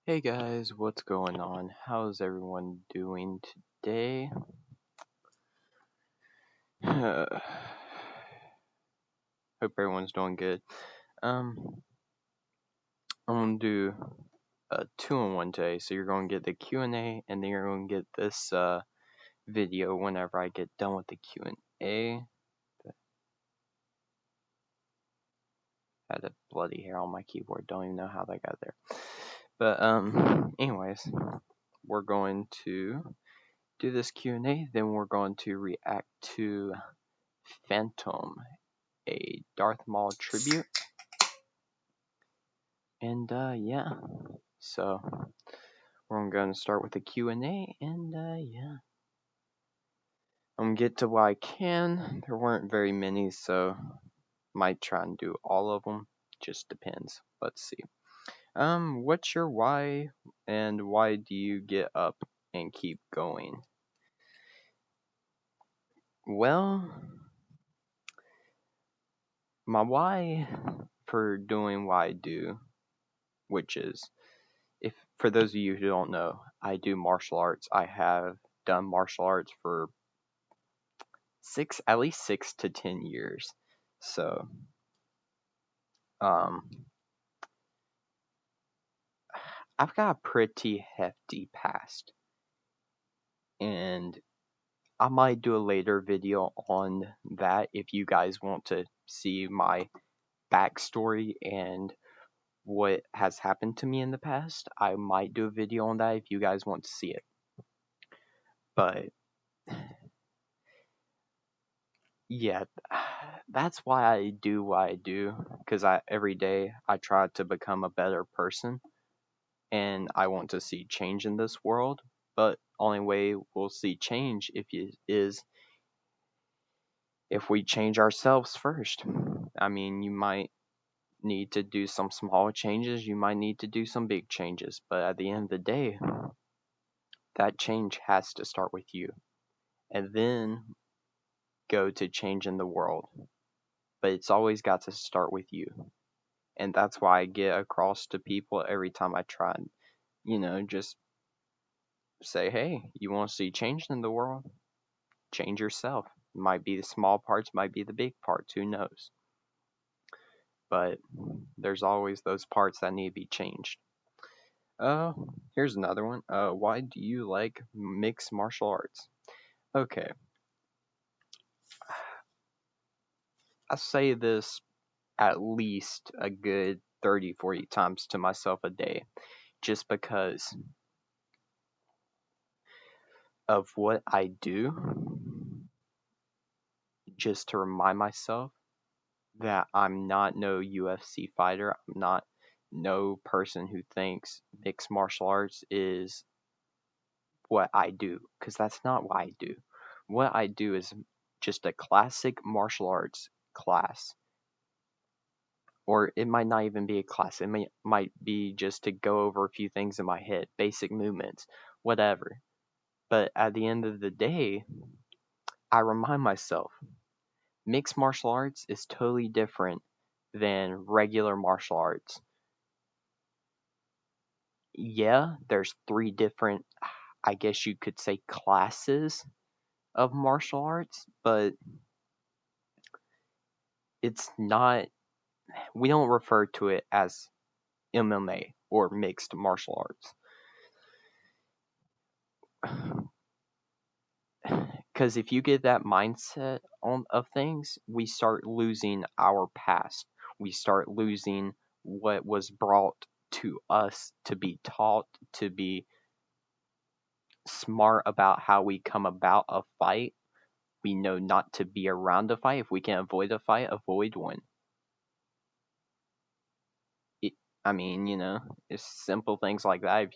Hey guys, what's going on? How's everyone doing today? Hope everyone's doing good. I'm gonna do a two-in-one today, so you're gonna get the Q&A, and then you're gonna get this video whenever I get done with the Q&A. Had a bloody hair on my keyboard. Don't even know how that got there. But anyways, we're going to do this Q&A, then we're going to react to Phantom, a Darth Maul tribute. And yeah, so we're going to start with the Q&A, and yeah, I'm gonna get to what I can. There weren't very many, so might try and do all of them. Just depends. Let's see. What's your why, and why do you get up and keep going? Well, my why for doing what I do, which is, if for those of you who don't know, I do martial arts. I have done martial arts for at least 6 to 10 years. So, um, I've got a pretty hefty past, and I might do a later video on that if you guys want to see my backstory and what has happened to me in the past. I might do a video on that if you guys want to see it. But yeah, that's why I do what I do, because every day I try to become a better person, and I want to see change in this world. But only way we'll see change is if we change ourselves first. I mean, you might need to do some small changes, you might need to do some big changes, but at the end of the day, that change has to start with you, and then go to changing the world. But it's always got to start with you. And that's why I get across to people every time I try and, just say, hey, you want to see change in the world? Change yourself. Might be the small parts, might be the big parts, who knows? But there's always those parts that need to be changed. Here's another one. Why do you like mixed martial arts? Okay. I say this at least a good 30, 40 times to myself a day, just because of what I do, just to remind myself that I'm not no UFC fighter. I'm not no person who thinks mixed martial arts is what I do, because that's not what I do. What I do is just a classic martial arts class. Or it might not even be a class. It might be just to go over a few things in my head, basic movements, whatever. But at the end of the day, I remind myself, mixed martial arts is totally different than regular martial arts. Yeah, there's 3 different, I guess you could say, classes of martial arts, but it's not, we don't refer to it as MMA or mixed martial arts. Because if you get that mindset of things, we start losing our past. We start losing what was brought to us to be taught, to be smart about how we come about a fight. We know not to be around a fight. If we can avoid a fight, avoid one. I mean, it's simple things like that.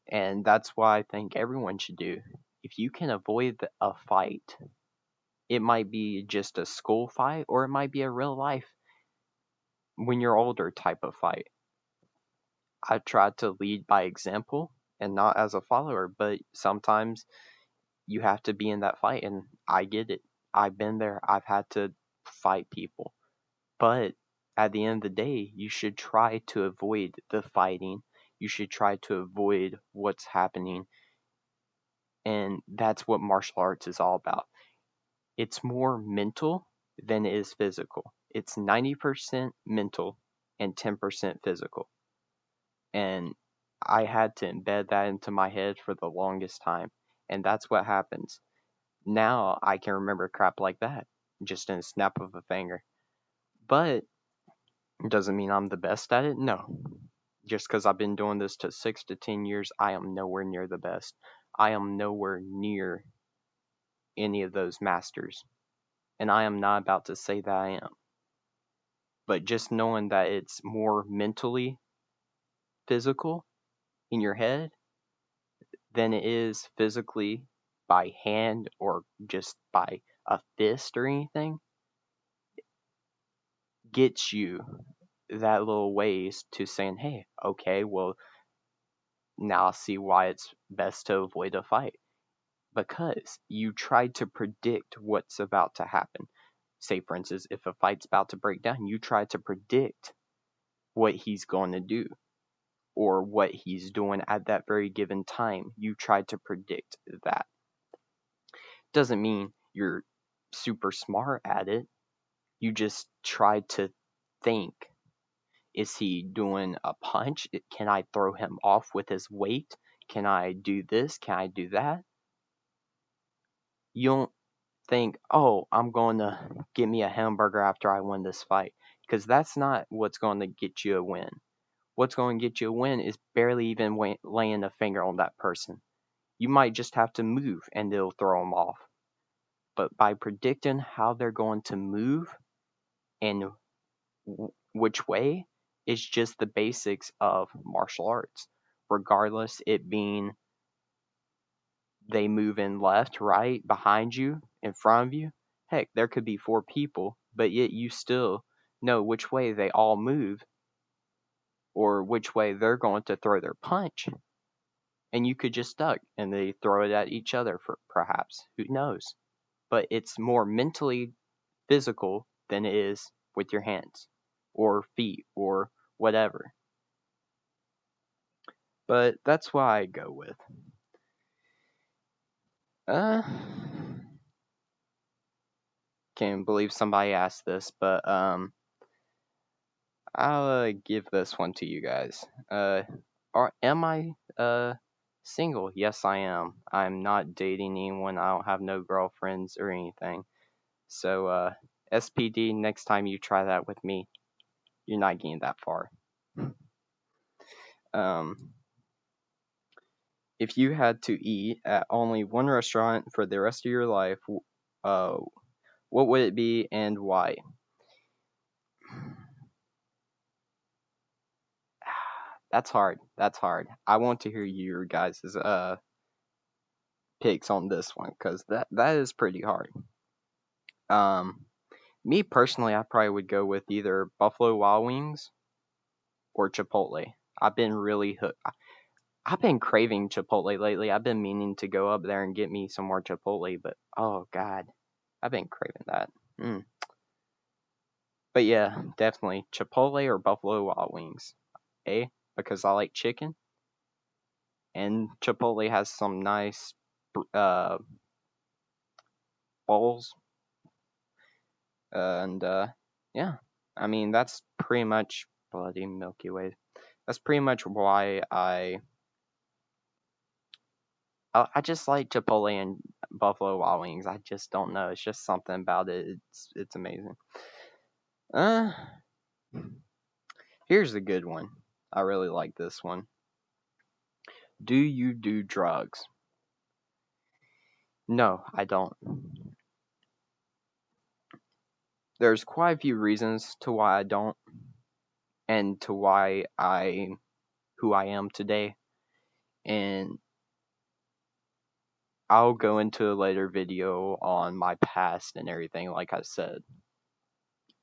And that's why I think everyone should do. If you can avoid a fight, it might be just a school fight, or it might be a real life, when you're older type of fight. I try to lead by example and not as a follower, but sometimes you have to be in that fight, and I get it. I've been there. I've had to fight people. But at the end of the day, you should try to avoid the fighting. You should try to avoid what's happening. And that's what martial arts is all about. It's more mental than it is physical. It's 90% mental and 10% physical. And I had to embed that into my head for the longest time. And that's what happens. Now I can remember crap like that just in a snap of a finger. But doesn't mean I'm the best at it. No. Just because I've been doing this to 6 to 10 years, I am nowhere near the best. I am nowhere near any of those masters. And I am not about to say that I am. But just knowing that it's more mentally physical in your head than it is physically by hand or just by a fist or anything gets you that little ways to saying, hey, okay, well, now I see why it's best to avoid a fight. Because you try to predict what's about to happen. Say, for instance, if a fight's about to break down, you try to predict what he's going to do or what he's doing at that very given time. You try to predict that. Doesn't mean you're super smart at it. You just try to think, is he doing a punch? Can I throw him off with his weight? Can I do this? Can I do that? You don't think, oh, I'm going to get me a hamburger after I win this fight. Because that's not what's going to get you a win. What's going to get you a win is barely even laying a finger on that person. You might just have to move and it'll throw them off. But by predicting how they're going to move and which way is just the basics of martial arts. Regardless, it being they move in left, right, behind you, in front of you. Heck, there could be 4 people, but yet you still know which way they all move or which way they're going to throw their punch. And you could just duck and they throw it at each other for perhaps. Who knows? But it's more mentally physical than it is with your hands or feet or whatever. But that's why I go with. Can't believe somebody asked this, but I'll give this one to you guys. Am I single? Yes, I am. I'm not dating anyone. I don't have no girlfriends or anything. So SPD, next time you try that with me, you're not getting that far. If you had to eat at only one restaurant for the rest of your life, what would it be and why? That's hard. That's hard. I want to hear your guys' picks on this one because that is pretty hard. Me personally, I probably would go with either Buffalo Wild Wings or Chipotle. I've been really hooked. I've been craving Chipotle lately. I've been meaning to go up there and get me some more Chipotle, but oh god, I've been craving that. But yeah, definitely Chipotle or Buffalo Wild Wings. Because I like chicken, and Chipotle has some nice bowls. And yeah, I mean that's pretty much bloody Milky Way. That's pretty much why I just like Chipotle and Buffalo Wild Wings. I just don't know. It's just something about it. It's amazing. Here's a good one. I really like this one. Do you do drugs? No, I don't. There's quite a few reasons to why I don't, and to why who I am today. And I'll go into a later video on my past and everything, like I said.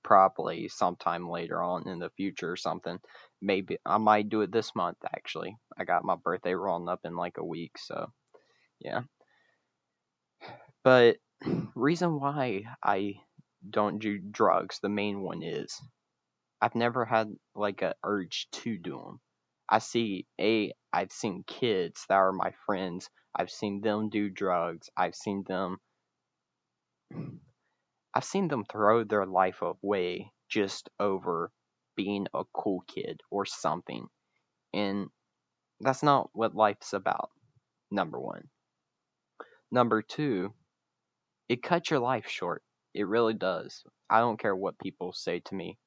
Probably sometime later on in the future or something. Maybe I might do it this month, actually. I got my birthday rolling up in like a week, so yeah. But reason why I don't do drugs, the main one is I've never had like a urge to do them. I've seen kids that are my friends. I've seen them do drugs. I've seen them throw their life away just over being a cool kid or something. And that's not what life's about. Number one. Number two, it cuts your life short. It really does. I don't care what people say to me.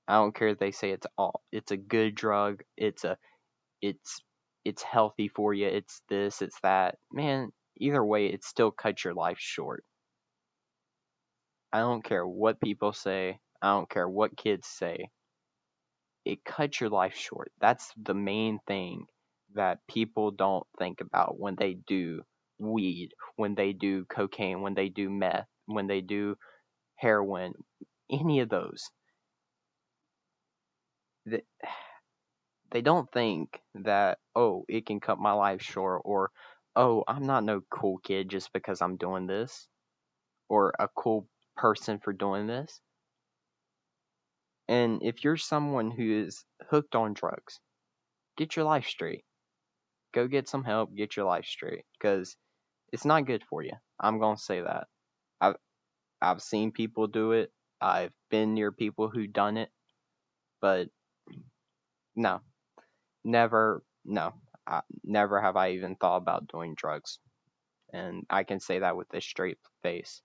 I don't care if they say it's a good drug, it's it's healthy for you, it's this, it's that. Man, either way, it still cuts your life short. I don't care what people say. I don't care what kids say. It cuts your life short. That's the main thing that people don't think about when they do weed, when they do cocaine, when they do meth, when they do heroin, any of those. They don't think that, oh, it can cut my life short, or, oh, I'm not no cool kid just because I'm doing this, or a cool person for doing this. And if you're someone who is hooked on drugs, get your life straight. Go get some help, get your life straight, because it's not good for you. I'm going to say that. I've, I've seen people do it. I've been near people who done it, but no, never, no. Never have I even thought about doing drugs. And I can say that with a straight face.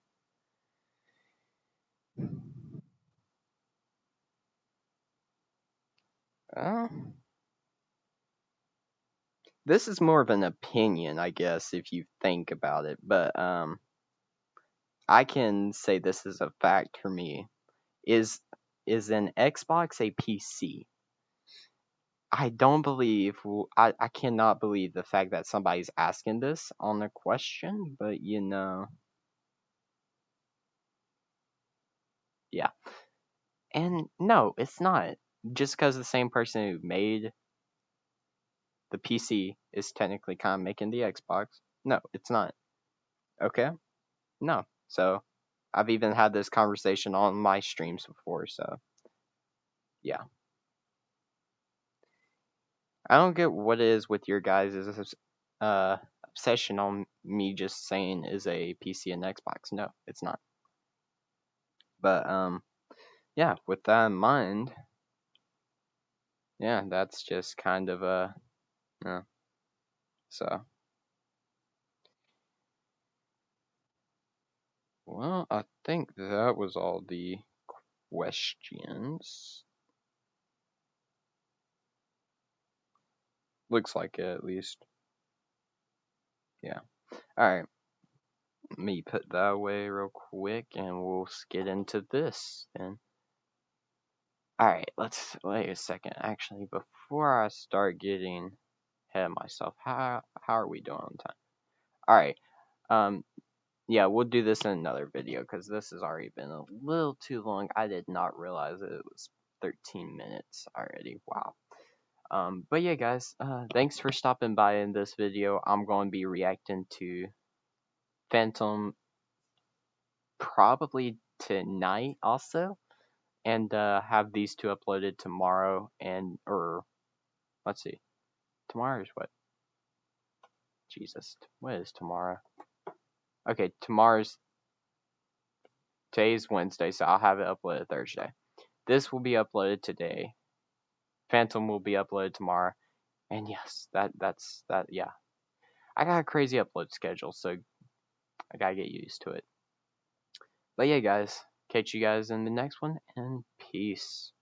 Uh, this is more of an opinion, I guess, if you think about it. But I can say this is a fact for me. Is an Xbox a PC? I don't believe. I cannot believe the fact that somebody's asking this on the question. But yeah. And no, it's not. Just because the same person who made the PC is technically kind of making the Xbox. No, it's not. Okay? No. So I've even had this conversation on my streams before, so yeah. I don't get what it is with your guys' obsession on me just saying is a PC and Xbox. No, it's not. But yeah, with that in mind, yeah, that's just kind of yeah. So well, I think that was all the questions. Looks like it at least. Yeah. Alright. Let me put that away real quick and we'll get into this then. Alright, let's wait a second. Actually, before I start getting ahead of myself, how are we doing on time? Alright. Yeah, we'll do this in another video because this has already been a little too long. I did not realize it was 13 minutes already. Wow. But yeah, guys, thanks for stopping by in this video. I'm going to be reacting to Phantom probably tonight also, and have these two uploaded tomorrow. And or let's see, tomorrow is what? Jesus, what is tomorrow? Okay, today's Wednesday, so I'll have it uploaded Thursday. This will be uploaded today. Phantom will be uploaded tomorrow. And yes, that's that. Yeah, I got a crazy upload schedule, so I gotta get used to it. But yeah, guys, catch you guys in the next one, and peace.